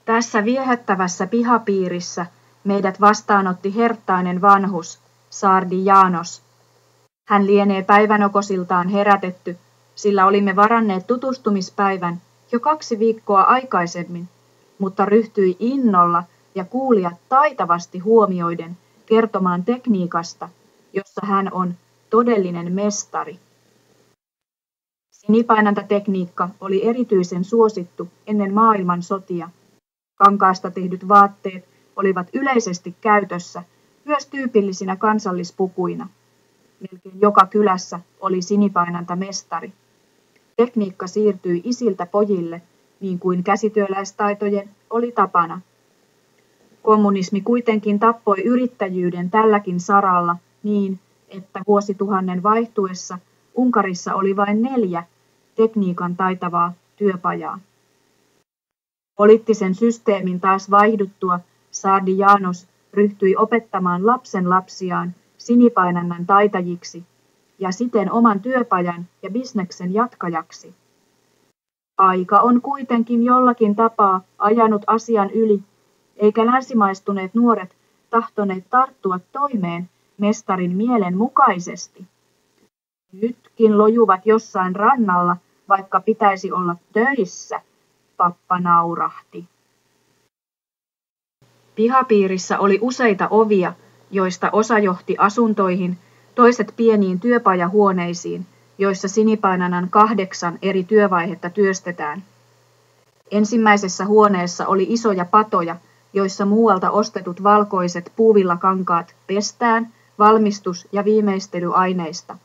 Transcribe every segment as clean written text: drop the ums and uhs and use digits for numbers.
Tässä viehättävässä pihapiirissä meidät vastaanotti herttainen vanhus, saardi János. Hän lienee päivänokosiltaan herätetty, sillä olimme varanneet tutustumispäivän jo 2 viikkoa aikaisemmin, mutta ryhtyi innolla ja kuulijat taitavasti huomioiden kertomaan tekniikasta, jossa hän on todellinen mestari. Sinipainantatekniikka oli erityisen suosittu ennen maailmansotia. Kankaasta tehdyt vaatteet olivat yleisesti käytössä, myös tyypillisinä kansallispukuina. Melkein joka kylässä oli sinipainantamestari. Tekniikka siirtyi isiltä pojille, niin kuin käsityöläistaitojen oli tapana. Kommunismi kuitenkin tappoi yrittäjyyden tälläkin saralla niin, että vuosituhannen vaihtuessa Unkarissa oli vain 4 tekniikan taitavaa työpajaa. Poliittisen systeemin taas vaihduttua saardi János ryhtyi opettamaan lapsenlapsiaan sinipainannan taitajiksi ja siten oman työpajan ja bisneksen jatkajaksi. Aika on kuitenkin jollakin tapaa ajanut asian yli, eikä länsimaistuneet nuoret tahtoneet tarttua toimeen mestarin mielen mukaisesti. Nytkin lojuvat jossain rannalla, vaikka pitäisi olla töissä, pappa naurahti. Pihapiirissä oli useita ovia, joista osa johti asuntoihin, toiset pieniin työpajahuoneisiin, joissa sinipainannan 8 eri työvaihetta työstetään. Ensimmäisessä huoneessa oli isoja patoja, joissa muualta ostetut valkoiset puuvillakankaat pestään valmistus- ja viimeistelyaineista.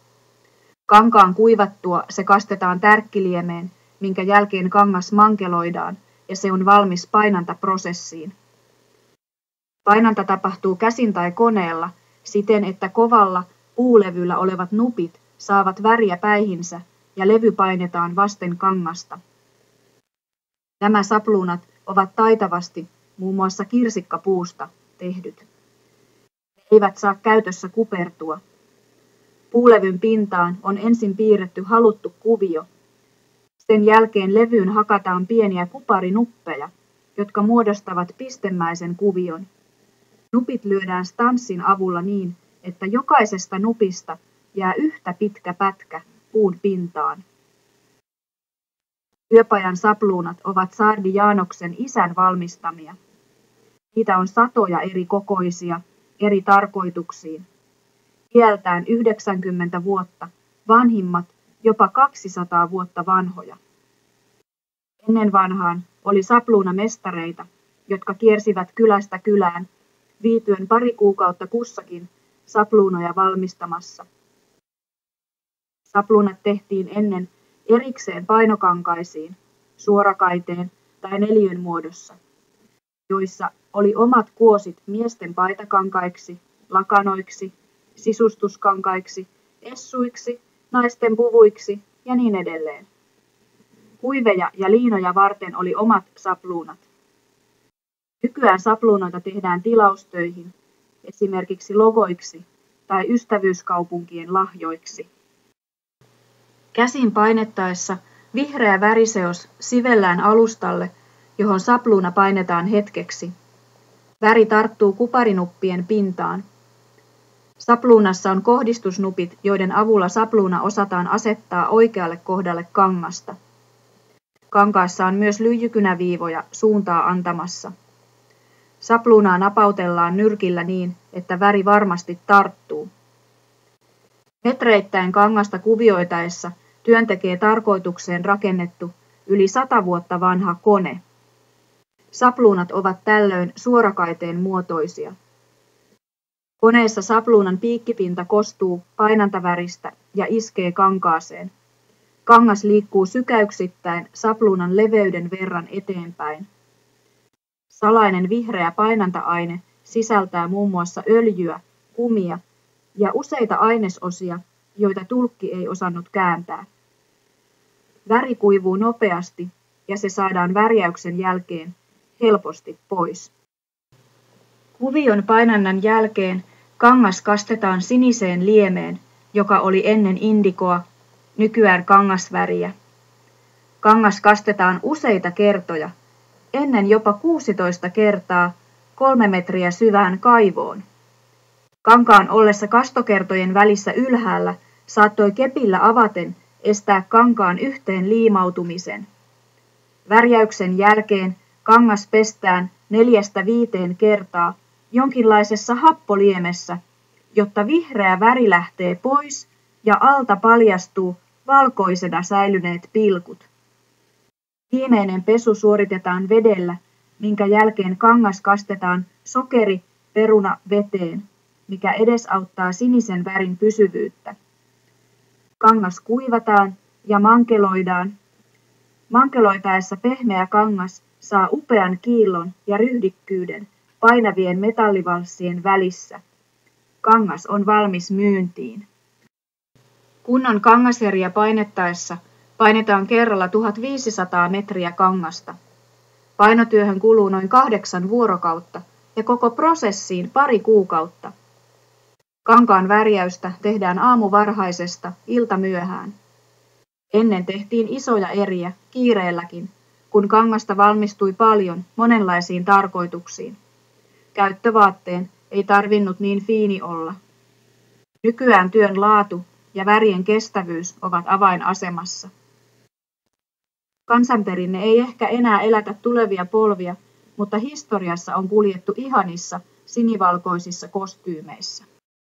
Kankaan kuivattua se kastetaan tärkkiliemeen, minkä jälkeen kangas mankeloidaan ja se on valmis painantaprosessiin. Painanta tapahtuu käsin tai koneella siten, että kovalla puulevyllä olevat nupit saavat väriä päihinsä ja levy painetaan vasten kangasta. Nämä sapluunat ovat taitavasti muun muassa kirsikkapuusta tehdyt. Ne eivät saa käytössä kupertua. Puulevyn pintaan on ensin piirretty haluttu kuvio. Sen jälkeen levyyn hakataan pieniä kuparinuppeja, jotka muodostavat pistemäisen kuvion. Nupit lyödään stanssin avulla niin, että jokaisesta nupista jää yhtä pitkä pätkä puun pintaan. Työpajan sapluunat ovat saardi Jánoksen isän valmistamia. Niitä on satoja eri kokoisia, eri tarkoituksiin. Iältään 90 vuotta, vanhimmat jopa 200 vuotta vanhoja. Ennen vanhaan oli sapluunamestareita, jotka kiersivät kylästä kylään, viipyen 2 kuukautta kussakin sapluunoja valmistamassa. Sapluunat tehtiin ennen erikseen painokankaisiin, suorakaiteen tai neliön muodossa, joissa oli omat kuosit miesten paitakankaiksi, lakanoiksi, sisustuskankaiksi, essuiksi, naisten puvuiksi ja niin edelleen. Huiveja ja liinoja varten oli omat sapluunat. Nykyään sapluunoita tehdään tilaustöihin, esimerkiksi logoiksi tai ystävyyskaupunkien lahjoiksi. Käsin painettaessa vihreä väriseos sivellään alustalle, johon sapluuna painetaan hetkeksi. Väri tarttuu kuparinuppien pintaan. Sapluunassa on kohdistusnupit, joiden avulla sapluuna osataan asettaa oikealle kohdalle kangasta. Kankaassa on myös lyijykynäviivoja suuntaa antamassa. Sapluunaa napautellaan nyrkillä niin, että väri varmasti tarttuu. Metreittäin kangasta kuvioitaessa työn tekee tarkoitukseen rakennettu yli 100 vuotta vanha kone. Sapluunat ovat tällöin suorakaiteen muotoisia. Koneessa sapluunan piikkipinta kostuu painantaväristä ja iskee kankaaseen. Kangas liikkuu sykäyksittäin sapluunan leveyden verran eteenpäin. Salainen vihreä painanta-aine sisältää muun muassa öljyä, kumia ja useita ainesosia, joita tulkki ei osannut kääntää. Väri kuivuu nopeasti ja se saadaan värjäyksen jälkeen helposti pois. Kuvion painannan jälkeen kangas kastetaan siniseen liemeen, joka oli ennen indikoa, nykyään kangasväriä. Kangas kastetaan useita kertoja, ennen jopa 16 kertaa 3 metriä syvään kaivoon. Kankaan ollessa kastokertojen välissä ylhäällä saattoi kepillä avaten estää kankaan yhteen liimautumisen. Värjäyksen jälkeen kangas pestään 4–5 kertaa jonkinlaisessa happoliemessä, jotta vihreä väri lähtee pois ja alta paljastuu valkoisena säilyneet pilkut. Viimeinen pesu suoritetaan vedellä, minkä jälkeen kangas kastetaan sokeri-peruna-veteen, mikä edesauttaa sinisen värin pysyvyyttä. Kangas kuivataan ja mankeloidaan. Mankeloitaessa pehmeä kangas saa upean kiillon ja ryhdikkyyden painavien metallivalssien välissä. Kangas on valmis myyntiin. Kunnon kangaseriä painettaessa painetaan kerralla 1500 metriä kangasta. Painotyöhön kuluu noin 8 vuorokautta ja koko prosessiin 2 kuukautta. Kankaan värjäystä tehdään aamuvarhaisesta iltamyöhään. Ennen tehtiin isoja eriä, kiireelläkin, kun kangasta valmistui paljon monenlaisiin tarkoituksiin. Käyttövaatteen ei tarvinnut niin fiini olla. Nykyään työn laatu ja värien kestävyys ovat avainasemassa. Kansanperinne ei ehkä enää elätä tulevia polvia, mutta historiassa on kuljettu ihanissa sinivalkoisissa kostyymeissä.